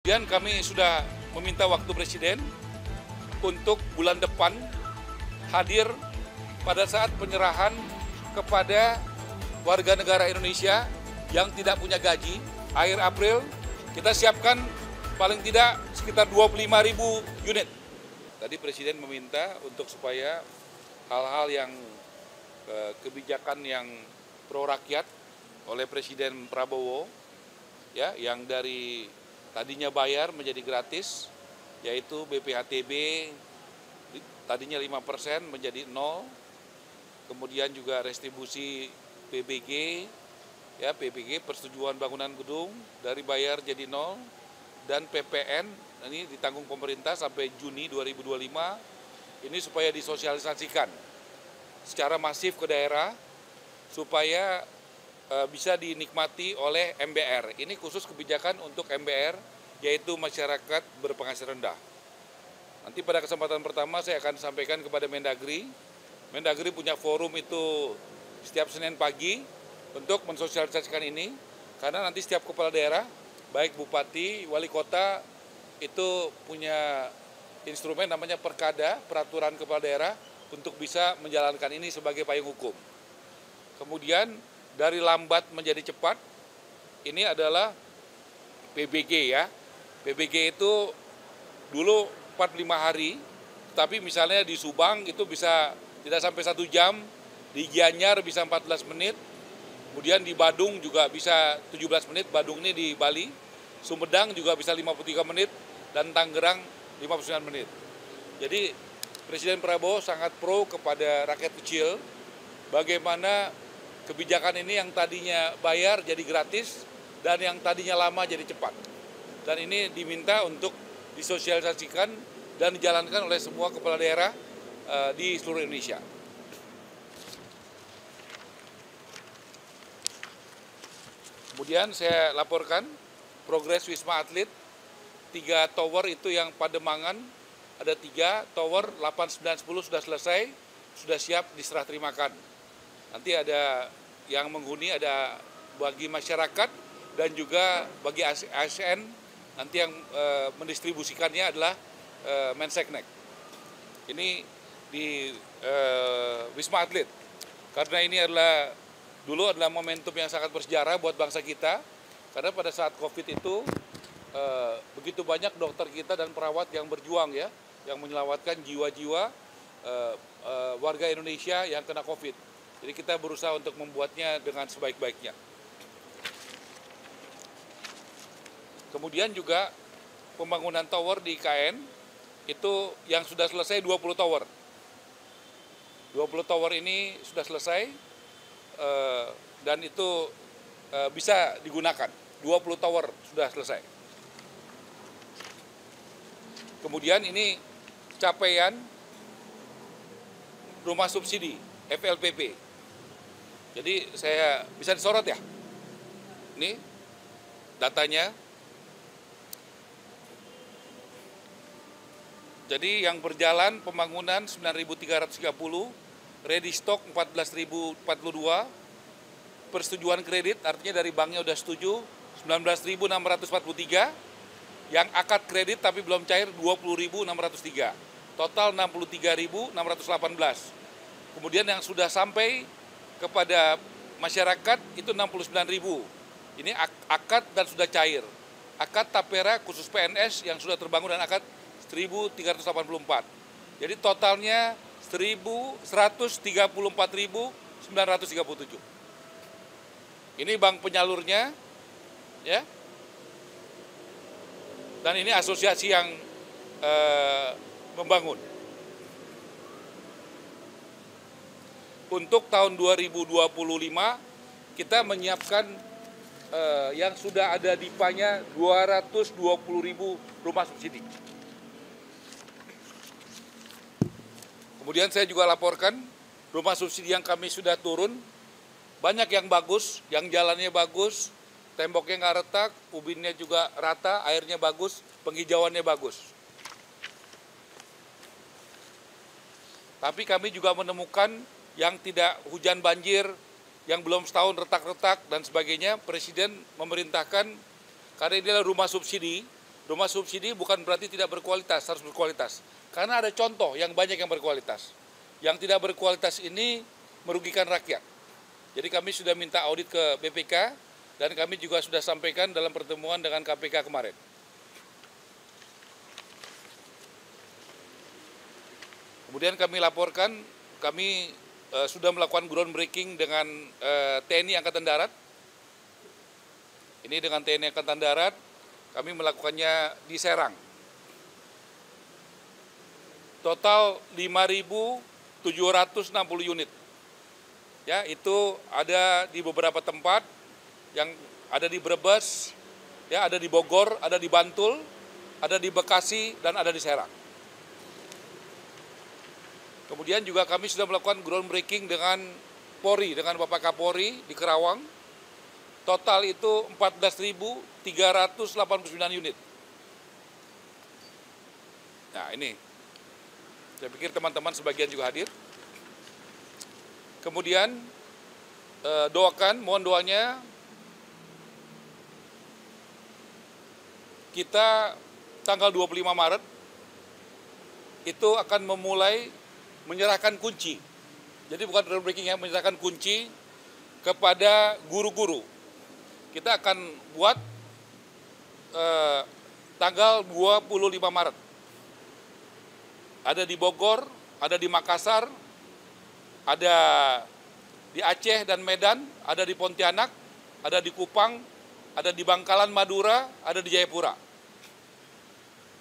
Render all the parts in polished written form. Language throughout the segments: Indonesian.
Kemudian kami sudah meminta waktu Presiden untuk bulan depan hadir pada saat penyerahan kepada warga negara Indonesia yang tidak punya gaji. Akhir April kita siapkan paling tidak sekitar 25.000 unit. Tadi Presiden meminta untuk supaya hal-hal yang kebijakan yang pro rakyat oleh Presiden Prabowo, ya, yang dari tadinya bayar menjadi gratis, yaitu BPHTB tadinya 5% menjadi 0, kemudian juga restribusi PBG, ya, PBG persetujuan bangunan gedung dari bayar jadi 0, dan PPN ini ditanggung pemerintah sampai Juni 2025, ini supaya disosialisasikan secara masif ke daerah supaya bisa dinikmati oleh MBR. Ini khusus kebijakan untuk MBR, yaitu masyarakat berpenghasilan rendah. Nanti pada kesempatan pertama saya akan sampaikan kepada Mendagri. Mendagri punya forum itu setiap Senin pagi untuk mensosialisasikan ini, karena nanti setiap kepala daerah, baik bupati, wali kota, itu punya instrumen namanya Perkada, peraturan kepala daerah, untuk bisa menjalankan ini sebagai payung hukum. Kemudian dari lambat menjadi cepat, ini adalah PBG, ya. PBG itu dulu 45 hari, tapi misalnya di Subang itu bisa tidak sampai 1 jam, di Gianyar bisa 14 menit, kemudian di Badung juga bisa 17 menit, Badung ini di Bali, Sumedang juga bisa 53 menit, dan Tangerang 59 menit. Jadi Presiden Prabowo sangat pro kepada rakyat kecil, bagaimana kebijakan ini yang tadinya bayar jadi gratis, dan yang tadinya lama jadi cepat. Dan ini diminta untuk disosialisasikan dan dijalankan oleh semua kepala daerah di seluruh Indonesia. Kemudian saya laporkan progres Wisma Atlet, 3 tower itu yang Pademangan, ada 3 tower, 8, 9, 10 sudah selesai, sudah siap diserah terimakan. Nanti ada yang menghuni, ada bagi masyarakat dan juga bagi ASN, nanti yang mendistribusikannya adalah Menseknek. Ini di Wisma Atlet, karena ini adalah dulu adalah momentum yang sangat bersejarah buat bangsa kita, karena pada saat COVID itu begitu banyak dokter kita dan perawat yang berjuang, ya, yang menyelamatkan jiwa-jiwa warga Indonesia yang kena COVID. Jadi kita berusaha untuk membuatnya dengan sebaik-baiknya. Kemudian juga pembangunan tower di IKN, itu yang sudah selesai 20 tower. 20 tower ini sudah selesai, dan itu bisa digunakan. 20 tower sudah selesai. Kemudian ini capaian rumah subsidi, FLPP. Jadi saya bisa disorot, ya. Ini datanya. Jadi yang berjalan pembangunan 9.330, ready stock 14.042, persetujuan kredit artinya dari banknya udah setuju 19.643, yang akad kredit tapi belum cair 20.603, total 63.618. Kemudian yang sudah sampai kepada masyarakat itu 69.000. Ini akad dan sudah cair. Akad Tapera khusus PNS yang sudah terbangun dan akad 1.384. Jadi totalnya 134.937. Ini bank penyalurnya, ya. Dan ini asosiasi yang membangun. Untuk tahun 2025 kita menyiapkan yang sudah ada DIPA-nya 220.000 rumah subsidi. Kemudian saya juga laporkan rumah subsidi yang kami sudah turun, banyak yang bagus, yang jalannya bagus, temboknya nggak retak, ubinnya juga rata, airnya bagus, penghijauannya bagus. Tapi kami juga menemukan yang tidak hujan banjir, yang belum setahun retak-retak dan sebagainya. Presiden memerintahkan, karena ini adalah rumah subsidi rumah subsidi bukan berarti tidak berkualitas, harus berkualitas. Karena ada contoh yang banyak yang berkualitas. Yang tidak berkualitas ini merugikan rakyat. Jadi kami sudah minta audit ke BPK dan kami juga sudah sampaikan dalam pertemuan dengan KPK kemarin. Kemudian kami laporkan, kami sudah melakukan groundbreaking dengan TNI Angkatan Darat. Ini dengan TNI Angkatan Darat, kami melakukannya di Serang. Total 5.760 unit. Ya, itu ada di beberapa tempat, yang ada di Brebes, ya, ada di Bogor, ada di Bantul, ada di Bekasi, dan ada di Serang. Kemudian juga kami sudah melakukan groundbreaking dengan Polri, dengan Bapak Kapolri di Kerawang. Total itu 14.389 unit. Nah ini, saya pikir teman-teman sebagian juga hadir. Kemudian doakan, mohon doanya, kita tanggal 25 Maret itu akan memulai menyerahkan kunci. Jadi bukan groundbreaking ya, menyerahkan kunci kepada guru-guru. Kita akan buat tanggal 25 Maret. Ada di Bogor, ada di Makassar, ada di Aceh dan Medan, ada di Pontianak, ada di Kupang, ada di Bangkalan, Madura, ada di Jayapura.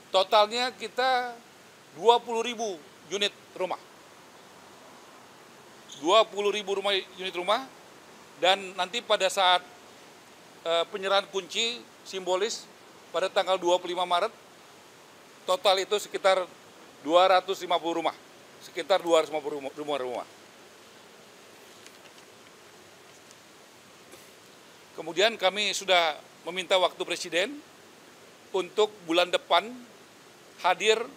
Totalnya kita 20.000 unit rumah. 20.000 unit rumah, dan nanti pada saat penyerahan kunci simbolis pada tanggal 25 Maret, total itu sekitar 250 rumah. Sekitar 250 rumah. Kemudian kami sudah meminta waktu Presiden untuk bulan depan hadir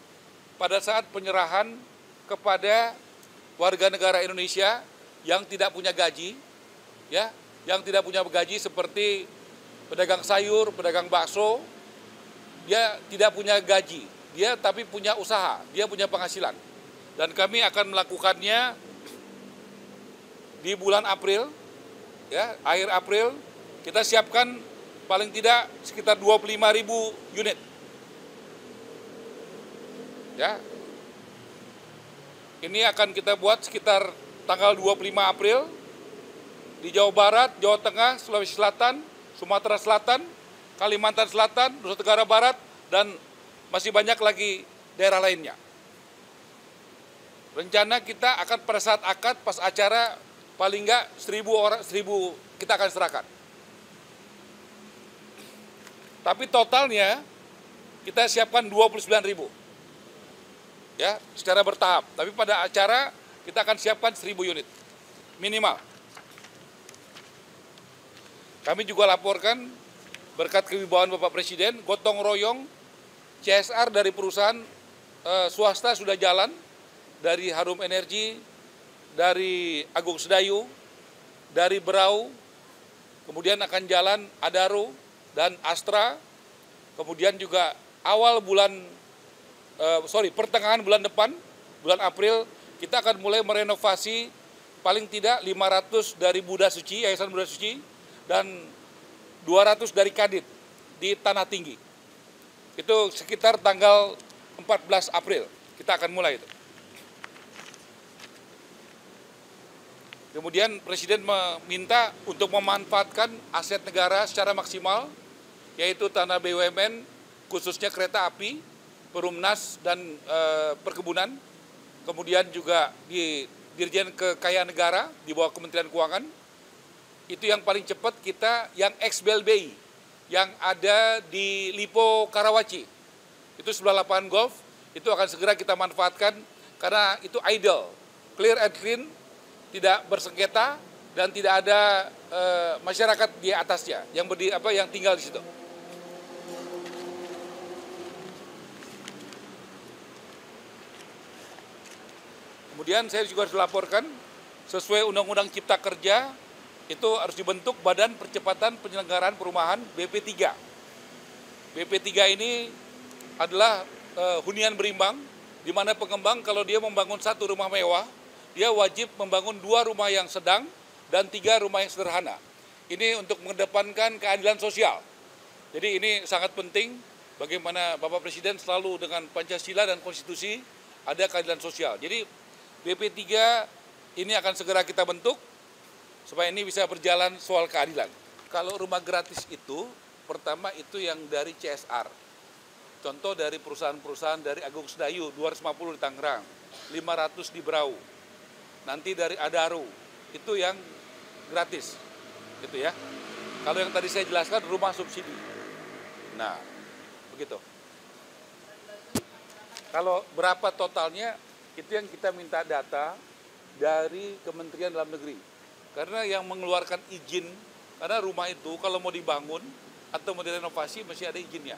pada saat penyerahan kepada warga negara Indonesia yang tidak punya gaji, ya, yang tidak punya gaji seperti pedagang sayur, pedagang bakso, dia tidak punya gaji, dia tapi punya usaha, dia punya penghasilan. Dan kami akan melakukannya di bulan April, ya, akhir April. Kita siapkan paling tidak sekitar 25.000 unit. Ya. Ini akan kita buat sekitar tanggal 25 April di Jawa Barat, Jawa Tengah, Sulawesi Selatan, Sumatera Selatan, Kalimantan Selatan, Nusa Tenggara Barat, dan masih banyak lagi daerah lainnya. Rencana kita akan pada saat akad, pas acara, paling enggak 1.000 orang, 1.000 kita akan serahkan. Tapi totalnya kita siapkan 29.000. Ya, secara bertahap. Tapi pada acara kita akan siapkan 1.000 unit minimal. Kami juga laporkan berkat kewibawaan Bapak Presiden, gotong royong CSR dari perusahaan swasta sudah jalan, dari Harum Energi, dari Agung Sedayu, dari Berau, kemudian akan jalan Adaro dan Astra, kemudian juga pertengahan bulan depan, bulan April, kita akan mulai merenovasi paling tidak 500 dari Buddha Suci, Yayasan Buddha Suci, dan 200 dari Kadit di Tanah Tinggi. Itu sekitar tanggal 14 April, kita akan mulai itu. Kemudian Presiden meminta untuk memanfaatkan aset negara secara maksimal, yaitu tanah BUMN, khususnya kereta api, Perumnas, dan perkebunan. Kemudian juga di Dirjen Kekayaan Negara di bawah Kementerian Keuangan. Itu yang paling cepat kita yang ex-BLBI, yang ada di Lipo Karawaci. Itu sebelah lapangan golf, itu akan segera kita manfaatkan karena itu idle, clear and clean, tidak bersengketa, dan tidak ada masyarakat di atasnya yang tinggal di situ. Kemudian saya juga harus laporkan sesuai Undang-Undang Cipta Kerja itu harus dibentuk Badan Percepatan Penyelenggaraan Perumahan BP3. BP3 ini adalah hunian berimbang, di mana pengembang kalau dia membangun satu rumah mewah, dia wajib membangun 2 rumah yang sedang dan 3 rumah yang sederhana. Ini untuk mengedepankan keadilan sosial. Jadi ini sangat penting bagaimana Bapak Presiden selalu dengan Pancasila dan Konstitusi ada keadilan sosial. Jadi BP3 ini akan segera kita bentuk supaya ini bisa berjalan soal keadilan. Kalau rumah gratis itu, pertama itu yang dari CSR. Contoh dari perusahaan-perusahaan dari Agung Sedayu, 250 di Tangerang, 500 di Berau. Nanti dari Adaru, itu yang gratis. Gitu ya. Kalau yang tadi saya jelaskan rumah subsidi. Nah, begitu. Kalau berapa totalnya, itu yang kita minta data dari Kementerian Dalam Negeri. Karena yang mengeluarkan izin, karena rumah itu kalau mau dibangun atau mau direnovasi mesti ada izinnya.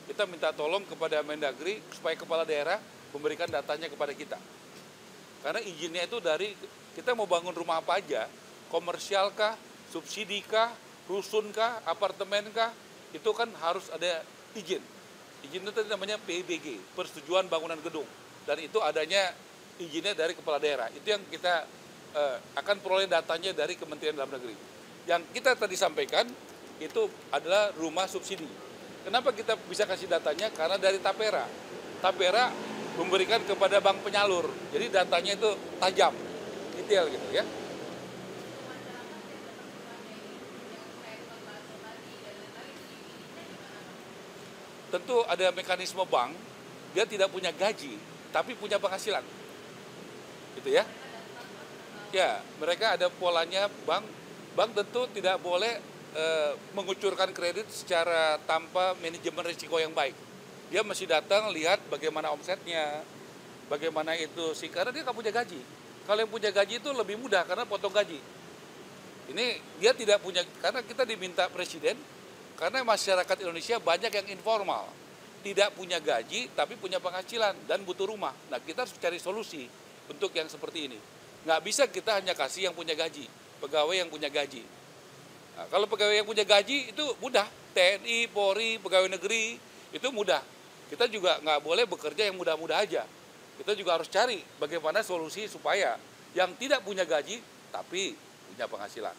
Kita minta tolong kepada Mendagri supaya kepala daerah memberikan datanya kepada kita. Karena izinnya itu dari, kita mau bangun rumah apa aja, komersial kah, subsidi kah, rusun kah, apartemen kah, itu kan harus ada izin. Izin itu namanya PBG, Persetujuan Bangunan Gedung. Dan itu adanya izinnya dari kepala daerah. Itu yang kita akan peroleh datanya dari Kementerian Dalam Negeri. Yang kita tadi sampaikan itu adalah rumah subsidi. Kenapa kita bisa kasih datanya? Karena dari Tapera. Tapera memberikan kepada bank penyalur. Jadi datanya itu tajam, detail gitu ya. Tentu ada mekanisme bank, dia tidak punya gaji, tapi punya penghasilan. Gitu ya. Ya, mereka ada polanya bank tentu tidak boleh mengucurkan kredit secara tanpa manajemen risiko yang baik. Dia mesti datang lihat bagaimana omsetnya, bagaimana itu sih, karena dia nggak punya gaji. Kalau yang punya gaji itu lebih mudah karena potong gaji. Ini dia tidak punya, karena kita diminta Presiden, karena masyarakat Indonesia banyak yang informal, tidak punya gaji tapi punya penghasilan dan butuh rumah. Nah kita harus cari solusi untuk yang seperti ini. Nggak bisa kita hanya kasih yang punya gaji, pegawai yang punya gaji. Nah, kalau pegawai yang punya gaji itu mudah, TNI, Polri, pegawai negeri, itu mudah. Kita juga nggak boleh bekerja yang mudah-mudah aja. Kita juga harus cari bagaimana solusi supaya yang tidak punya gaji tapi punya penghasilan.